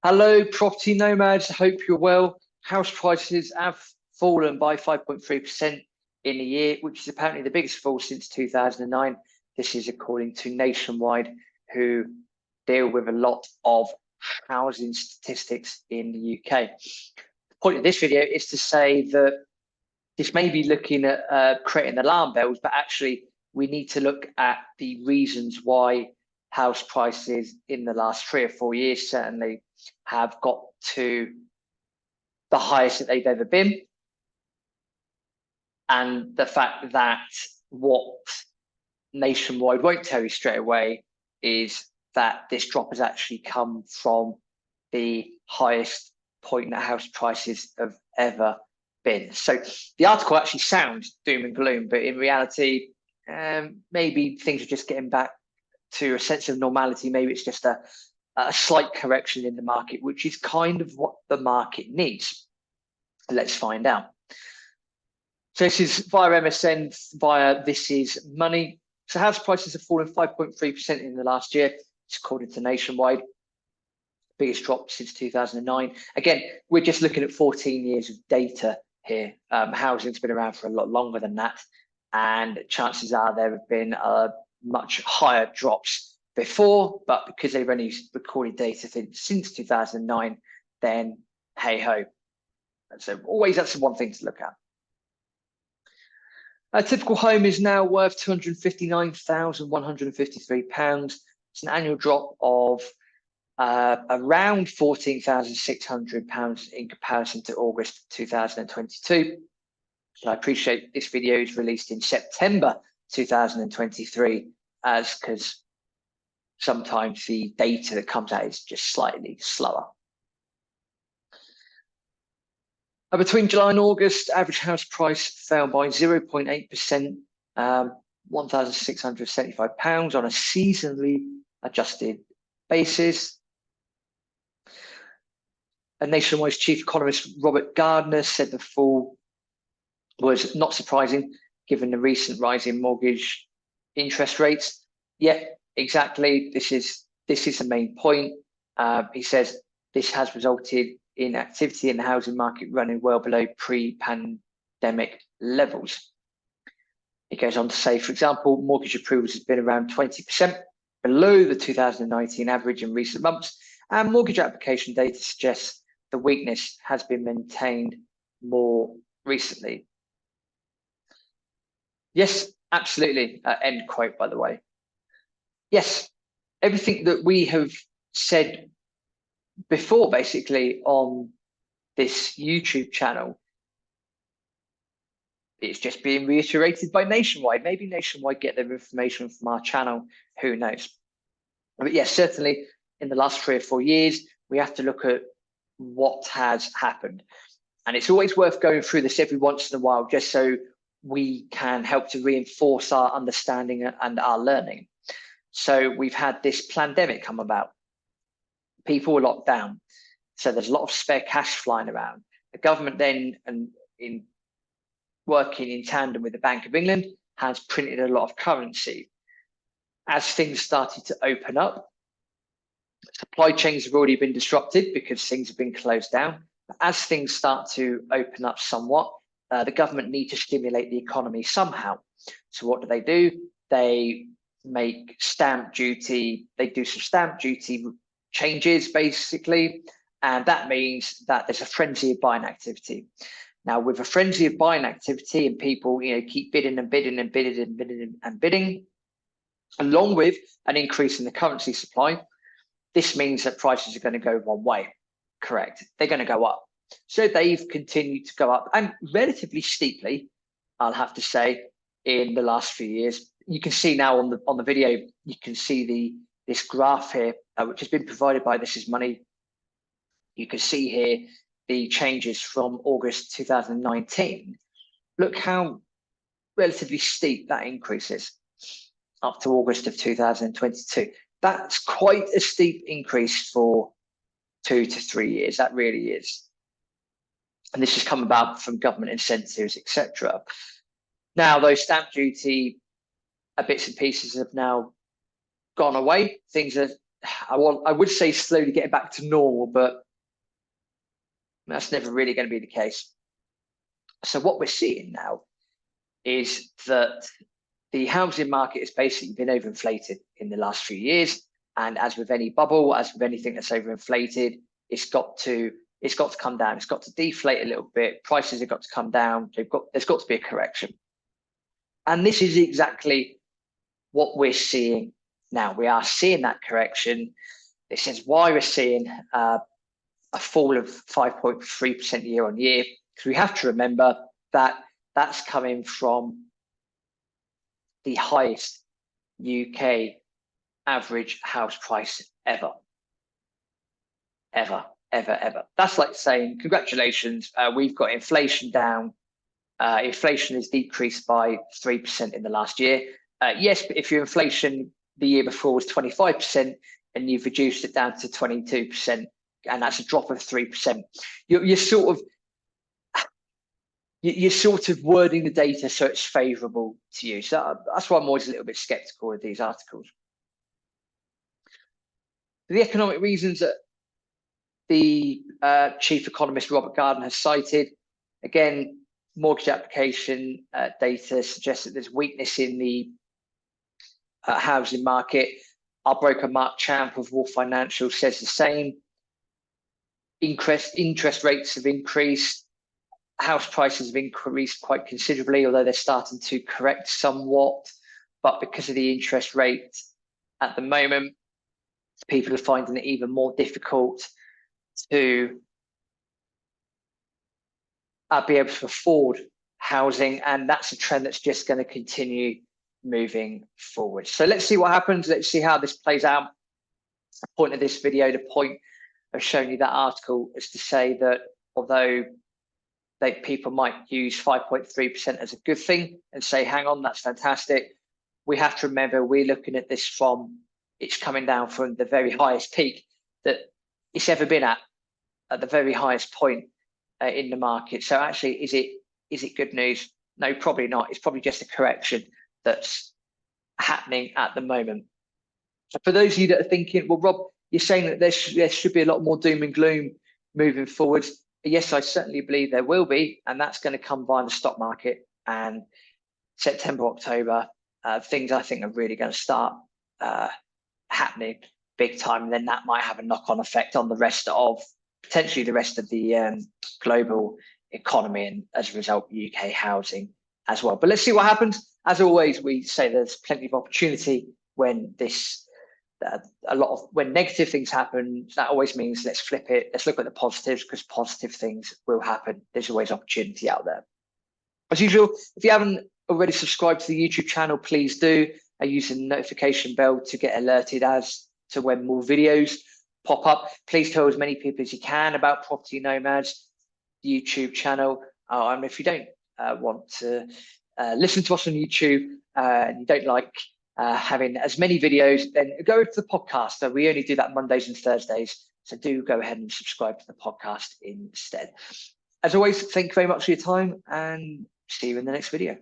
Hello, property nomads. Hope you're well. House prices have fallen by 5.3% in a year, which is apparently the biggest fall since 2009. This is according to Nationwide, who deal with a lot of housing statistics in the UK. The point of this video is to say that this may be looking at creating alarm bells, but actually we need to look at the reasons why house prices in the last 3 or 4 years certainly have got to the highest that they've ever been. And the fact that what Nationwide won't tell you straight away is that this drop has actually come from the highest point that house prices have ever been. So the article actually sounds doom and gloom, but in reality, maybe things are just getting back to a sense of normality. Maybe it's just a slight correction in the market, which is kind of what the market needs. Let's find out. So this is via MSN, via This Is Money. So house prices have fallen 5.3% in the last year. It's according to Nationwide. Biggest drop since 2009. Again, we're just looking at 14 years of data here. Housing's been around for a lot longer than that. And chances are there have been much higher drops before, but because they've only recorded data since 2009, then hey ho. So always that's one thing to look at. A typical home is now worth £259,153. It's an annual drop of around £14,600 in comparison to August 2022. So I appreciate this video is released in September 2023, as because sometimes the data that comes out is just slightly slower. Between July and August, average house price fell by 0.8%, £1,675 on a seasonally adjusted basis. And Nationwide's chief economist Robert Gardner said the fall was not surprising given the recent rise in mortgage interest rates. Yeah, exactly. This is the main point. He says this has resulted in activity in the housing market running well below pre-pandemic levels. He goes on to say, for example, mortgage approvals has been around 20% below the 2019 average in recent months, and mortgage application data suggests the weakness has been maintained more recently. Yes, absolutely. End quote, by the way. Yes, everything that we have said before, basically, on this YouTube channel, it's just being reiterated by Nationwide. Maybe Nationwide get their information from our channel, who knows? But yes, certainly in the last 3 or 4 years, we have to look at what has happened. And it's always worth going through this every once in a while, just so we can help to reinforce our understanding and our learning. So we've had this pandemic come about. People were locked down. So there's a lot of spare cash flying around. The government then, and in working in tandem with the Bank of England, has printed a lot of currency. As things started to open up, supply chains have already been disrupted because things have been closed down. But as things start to open up somewhat, the government need to stimulate the economy somehow. So what do? They make stamp duty, they do some stamp duty changes basically, and that means that there's a frenzy of buying activity. Now, with a frenzy of buying activity and people, keep bidding and bidding and bidding and bidding and bidding, along with an increase in the currency supply, this means that prices are going to go one way. Correct. They're going to go up. So they've continued to go up, and relatively steeply, I'll have to say, in the last few years. You can see now on the video, you can see this graph here, which has been provided by This Is Money. You can see here the changes from August 2019. Look how relatively steep that increase is up to August of 2022. That's quite a steep increase for 2 to 3 years. That really is. And this has come about from government incentives, etc. Now, those stamp duty bits and pieces have now gone away. Things are I would say slowly getting back to normal, but that's never really going to be the case. So what we're seeing now is that the housing market has basically been overinflated in the last few years. And as with any bubble, as with anything that's overinflated, it's got to come down. It's got to deflate a little bit. Prices have got to come down. There's got to be a correction. And this is exactly what we're seeing now. We are seeing that correction. This is why we're seeing a fall of 5.3% year on year. Because we have to remember that that's coming from the highest UK average house price ever. That's like saying, congratulations, we've got inflation down. Inflation has decreased by 3% in the last year. Yes, but if your inflation the year before was 25% and you've reduced it down to 22%, and that's a drop of 3%, you're sort of wording the data so it's favourable to you. So that's why I'm always a little bit sceptical of these articles. The economic reasons that the chief economist Robert Gardner has cited, again, mortgage application data suggests that there's weakness in the housing market. Our broker Mark Champ of Wolf Financial says the same. Interest rates have increased. House prices have increased quite considerably, although they're starting to correct somewhat. But because of the interest rate at the moment, people are finding it even more difficult to be able to afford housing, and that's a trend that's just going to continue moving forward. So let's see what happens. Let's see how this plays out. The point of this video, the point of showing you that article, is to say that although people might use 5.3% as a good thing and say, hang on, that's fantastic, we have to remember we're looking at this from, it's coming down from the very highest peak that it's ever been at the very highest point in the market. So actually, is it good news? No, probably not. It's probably just a correction that's happening at the moment. So for those of you that are thinking, well, Rob, you're saying that there should be a lot more doom and gloom moving forward. Yes, I certainly believe there will be, and that's going to come via the stock market. And September, October, things I think are really going to start happening big time. And then that might have a knock-on effect on the rest of, potentially the rest of the global economy, and as a result, UK housing as well. But let's see what happens. As always, we say there's plenty of opportunity when when negative things happen. That always means let's flip it. Let's look at the positives, because positive things will happen. There's always opportunity out there. As usual, if you haven't already subscribed to the YouTube channel, please do. Use the notification bell to get alerted as to when more videos pop up. Please tell as many people as you can about Property Nomads YouTube channel. And if you don't want to listen to us on YouTube and you don't like having as many videos, then go over to the podcast. So we only do that Mondays and Thursdays. So do go ahead and subscribe to the podcast instead. As always, thank you very much for your time, and see you in the next video.